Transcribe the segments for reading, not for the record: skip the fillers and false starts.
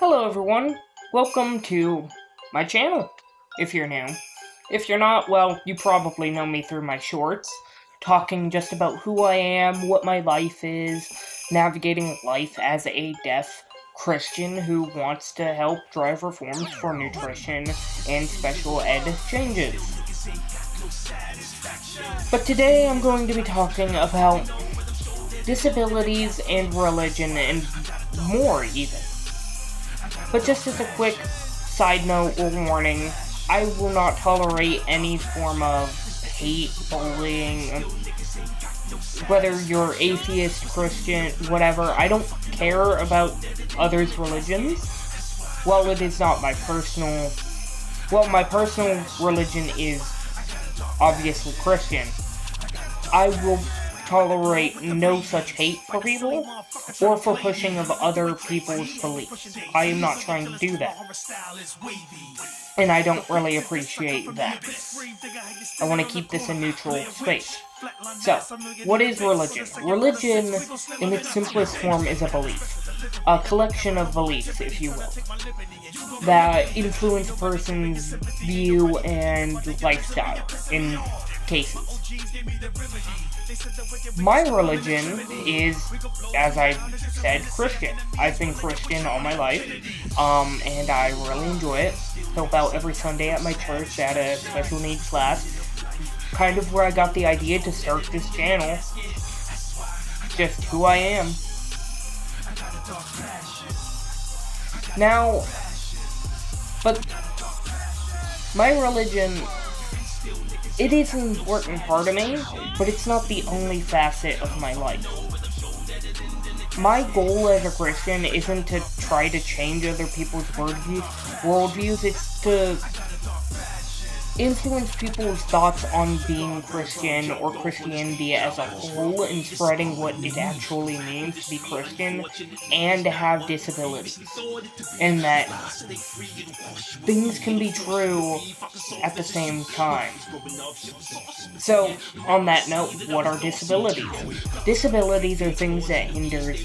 Hello everyone, welcome to my channel, if you're new. If you're not, well, you probably know me through my shorts, talking just about who I am, what my life is, navigating life as a deaf Christian who wants to help drive reforms for nutrition and special ed changes. But today I'm going to be talking about disabilities and religion and more even. But just as a quick side note or warning, I will not tolerate any form of hate, bullying, whether you're atheist, Christian, whatever. I don't care about others' religions. While it is not my personal... Well, my personal religion is obviously Christian. I will tolerate no such hate for people, or for pushing of other people's beliefs. I am not trying to do that. And I don't really appreciate that. I want to keep this a neutral space. So, what is religion? Religion, in its simplest form, is a belief. A collection of beliefs, if you will, that influence a person's view and lifestyle, in cases. My religion is, as I said, Christian. I've been Christian all my life, and I really enjoy it. Help out every Sunday at my church at a special needs class. Kind of where I got the idea to start this channel. Just who I am. Now, but my religion, it is an important part of me, but it's not the only facet of my life. My goal as a Christian isn't to try to change other people's worldviews, it's to influence people's thoughts on being Christian or Christianity as a whole and spreading what it actually means to be Christian and to have disabilities. And that things can be true at the same time. So, on that note, what are disabilities? Disabilities are things that hinder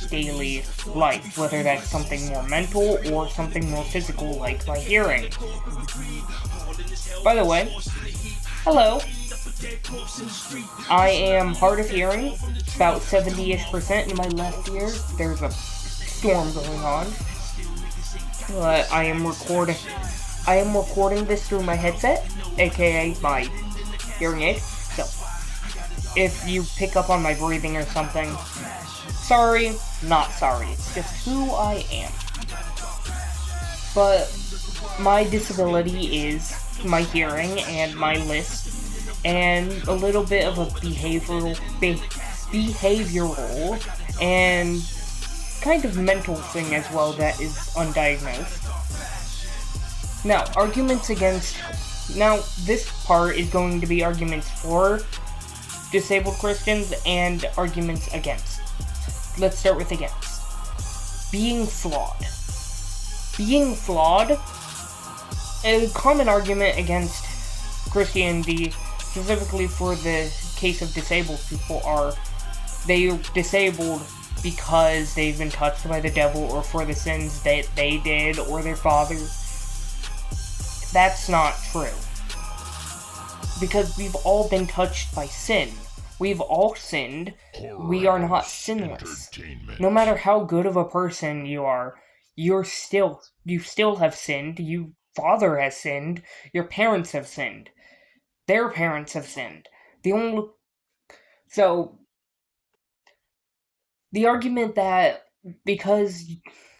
daily life, whether that's something more mental or something more physical like my hearing. By the way, hello. I am hard of hearing, about 70-ish% in my left ear. There's a storm going on. But I am recording this through my headset, aka my hearing aid. So, if you pick up on my breathing or something, sorry, not sorry. It's just who I am. But my disability is my hearing and my lisp, and a little bit of a behavioral and kind of mental thing as well that is undiagnosed. Now, this part is going to be arguments for disabled Christians and arguments against. Let's start with against. Being flawed. Being flawed, a common argument against Christianity, specifically for the case of disabled people, are they're disabled because they've been touched by the devil or for the sins that they did or their father. That's not true. Because we've all been touched by sin. We've all sinned. We are not sinless. No matter how good of a person you are, you still have sinned. Your father has sinned. Your parents have sinned. Their parents have sinned. The argument that because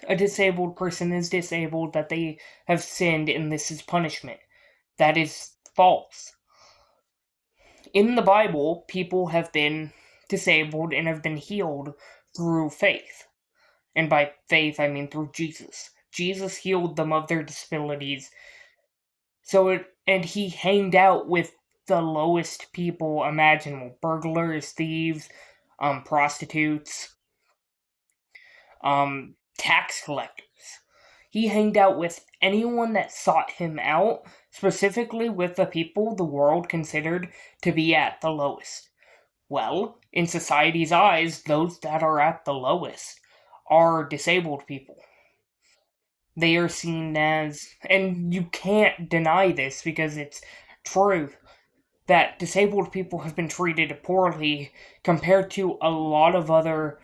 a disabled person is disabled, that they have sinned and this is punishment, that is false. In the Bible, people have been disabled and have been healed through faith. And by faith, I mean through Jesus. Jesus healed them of their disabilities. And he hanged out with the lowest people imaginable. Burglars, thieves, prostitutes, tax collectors. He hanged out with anyone that sought him out, specifically with the people the world considered to be at the lowest. Well, in society's eyes, those that are at the lowest are disabled people. They are seen as, and you can't deny this because it's true, that disabled people have been treated poorly compared to a lot of other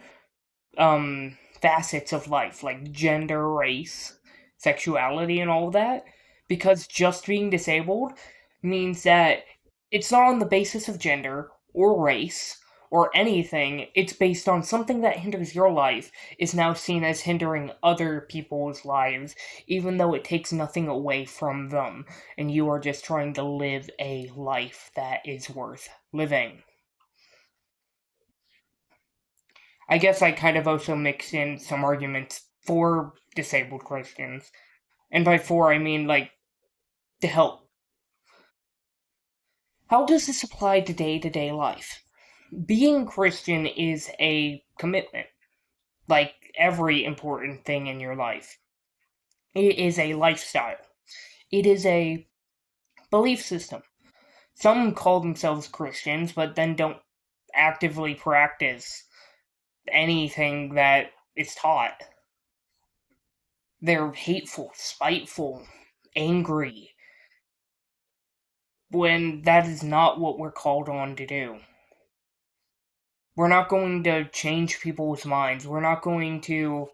facets of life, like gender, race, sexuality, and all that, because just being disabled means that it's not on the basis of gender or race or anything. It's based on something that hinders your life is now seen as hindering other people's lives, even though it takes nothing away from them, and you are just trying to live a life that is worth living. I guess I kind of also mix in some arguments for disabled Christians. And by for, I mean, like, to help. How does this apply to day to day life? Being Christian is a commitment, like every important thing in your life. It is a lifestyle, it is a belief system. Some call themselves Christians, but then don't actively practice anything that is taught. They're hateful, spiteful, angry, when that is not what we're called on to do. We're not going to change people's minds. We're not going to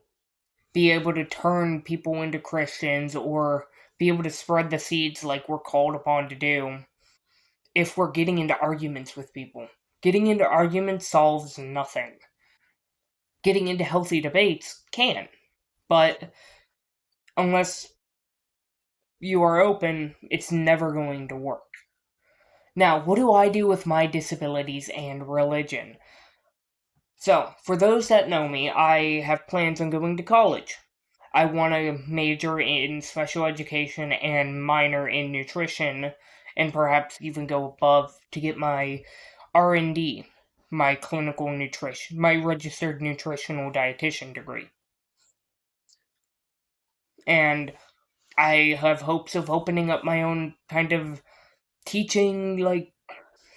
be able to turn people into Christians or be able to spread the seeds like we're called upon to do if we're getting into arguments with people. Getting into arguments solves nothing. Getting into healthy debates can, but unless you are open, it's never going to work. Now, what do I do with my disabilities and religion? So, for those that know me, I have plans on going to college. I want to major in special education and minor in nutrition, and perhaps even go above to get my R&D, my clinical nutrition, my registered nutritional dietitian degree. And I have hopes of opening up my own kind of teaching, like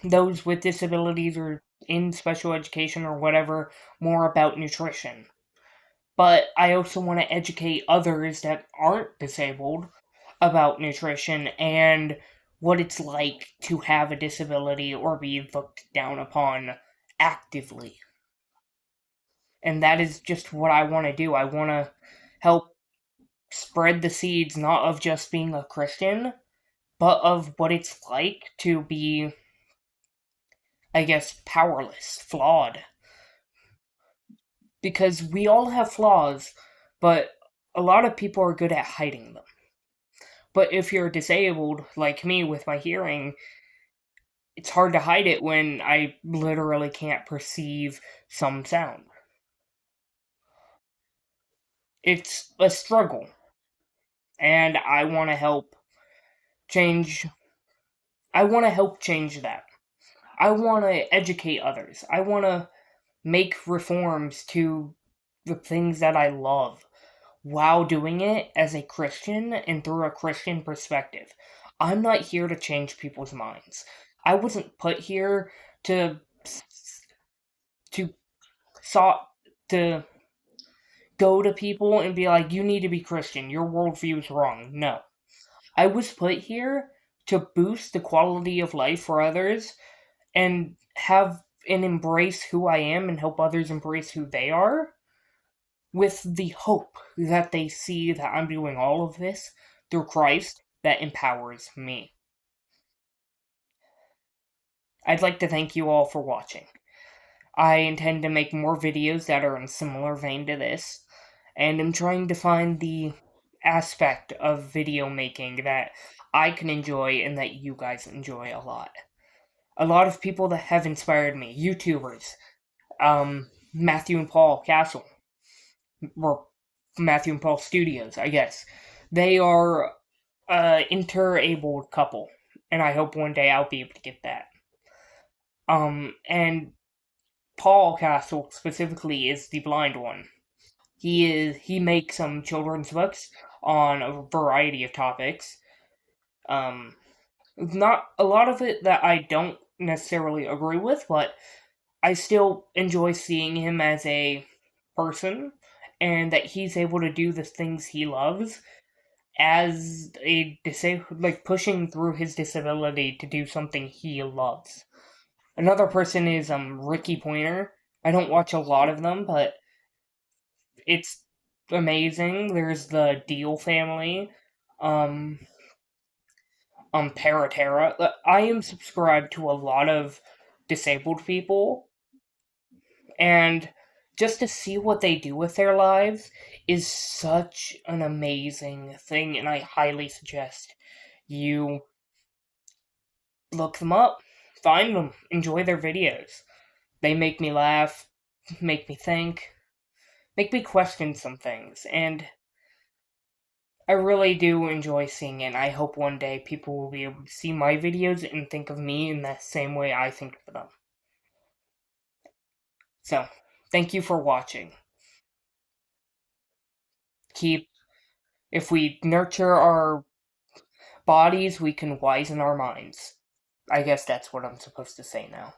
those with disabilities or in special education or whatever, more about nutrition. But I also want to educate others that aren't disabled about nutrition and what it's like to have a disability or be looked down upon actively. And that is just what I want to do. I want to help spread the seeds not of just being a Christian, but of what it's like to be, I guess, powerless, flawed. Because we all have flaws, but a lot of people are good at hiding them. But if you're disabled, like me with my hearing, it's hard to hide it when I literally can't perceive some sound. It's a struggle, and change I want to help change that. I want to educate others. I want to make reforms to the things that I love while doing it as a Christian and through a Christian perspective. I'm not here to change people's minds. I wasn't put here to to sought to go to people and be like, you need to be Christian. Your worldview is wrong. No. I was put here to boost the quality of life for others and have and embrace who I am and help others embrace who they are with the hope that they see that I'm doing all of this through Christ that empowers me. I'd like to thank you all for watching. I intend to make more videos that are in similar vein to this, and I'm trying to find the aspect of video making that I can enjoy and that you guys enjoy a lot. A lot of people that have inspired me, YouTubers, Matthew and Paul Castle, or Matthew and Paul Studios, I guess. They are a interabled couple, and I hope one day I'll be able to get that. And Paul Castle specifically is the blind one. He makes some children's books on a variety of topics. Um, not a lot of it that I don't necessarily agree with, but I still enjoy seeing him as a person and that he's able to do the things he loves as a like pushing through his disability to do something he loves. Another person is Ricky Pointer. I don't watch a lot of them, but it's amazing. There's the Deal family, um, Paratera. I am subscribed to a lot of disabled people, and just to see what they do with their lives is such an amazing thing, and I highly suggest you look them up, find them, enjoy their videos. They make me laugh, make me think, make me question some things, and I really do enjoy seeing it. I hope one day people will be able to see my videos and think of me in the same way I think of them. So, thank you for watching. Keep, if we nurture our bodies, we can wisen our minds. I guess that's what I'm supposed to say now.